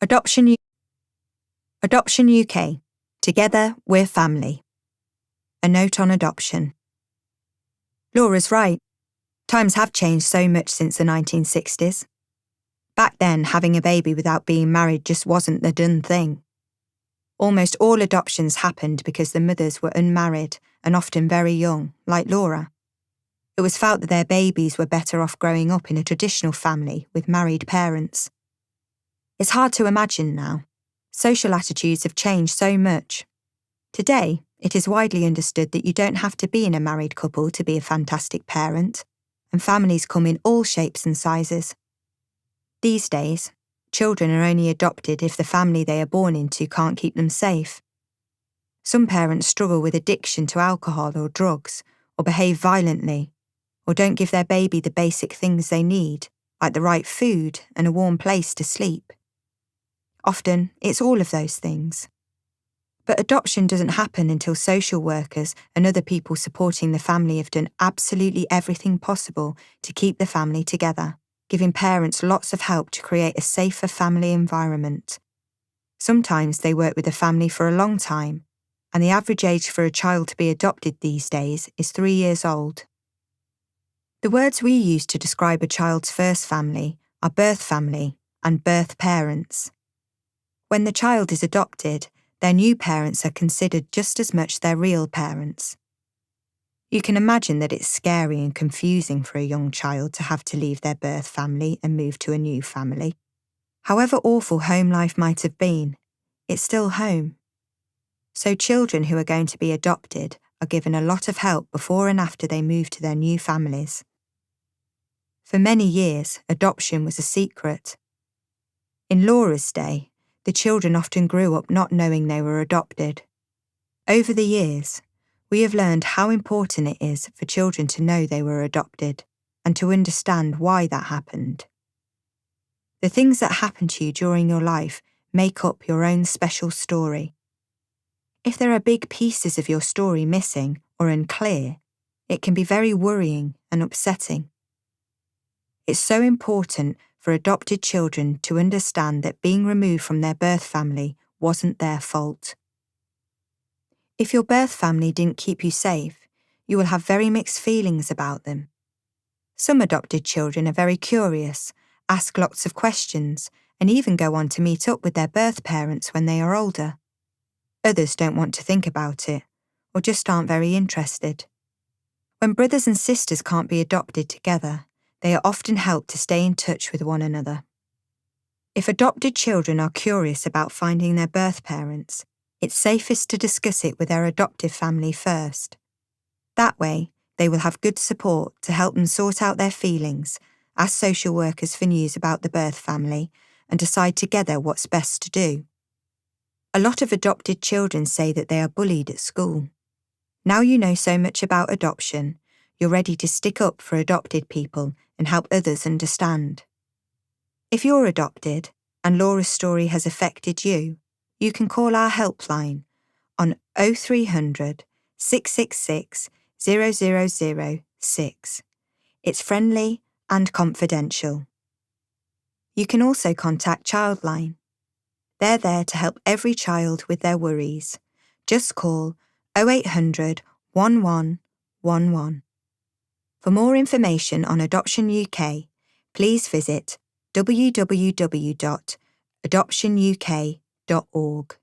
Adoption, Adoption UK. Together, we're family. A note on adoption. Laura's right. Times have changed so much since the 1960s. Back then, having a baby without being married just wasn't the done thing. Almost all adoptions happened because the mothers were unmarried and often very young, like Laura. It was felt that their babies were better off growing up in a traditional family with married parents. It's hard to imagine now. Social attitudes have changed so much. Today, it is widely understood that you don't have to be in a married couple to be a fantastic parent, and families come in all shapes and sizes. These days, children are only adopted if the family they are born into can't keep them safe. Some parents struggle with addiction to alcohol or drugs, or behave violently, or don't give their baby the basic things they need, like the right food and a warm place to sleep. Often, it's all of those things. But adoption doesn't happen until social workers and other people supporting the family have done absolutely everything possible to keep the family together, giving parents lots of help to create a safer family environment. Sometimes they work with the family for a long time, and the average age for a child to be adopted these days is 3 years old. The words we use to describe a child's first family are birth family and birth parents. When the child is adopted, their new parents are considered just as much their real parents. You can imagine that it's scary and confusing for a young child to have to leave their birth family and move to a new family. However awful home life might have been, it's still home. So children who are going to be adopted are given a lot of help before and after they move to their new families. For many years, adoption was a secret. In Laura's day, the children often grew up not knowing they were adopted. Over the years, we have learned how important it is for children to know they were adopted and to understand why that happened. The things that happen to you during your life make up your own special story. If there are big pieces of your story missing or unclear, it can be very worrying and upsetting. It's so important for adopted children to understand that being removed from their birth family wasn't their fault. If your birth family didn't keep you safe, you will have very mixed feelings about them. Some adopted children are very curious, ask lots of questions, and even go on to meet up with their birth parents when they are older. Others don't want to think about it, or just aren't very interested. When brothers and sisters can't be adopted together, they are often helped to stay in touch with one another. If adopted children are curious about finding their birth parents, it's safest to discuss it with their adoptive family first. That way, they will have good support to help them sort out their feelings, ask social workers for news about the birth family, and decide together what's best to do. A lot of adopted children say that they are bullied at school. Now you know so much about adoption, you're ready to stick up for adopted people and help others understand. If you're adopted and Laura's story has affected you, you can call our helpline on 0300 666 0006. It's friendly and confidential. You can also contact Childline. They're there to help every child with their worries. Just call 0800 1111. For more information on Adoption UK, please visit www.adoptionuk.org.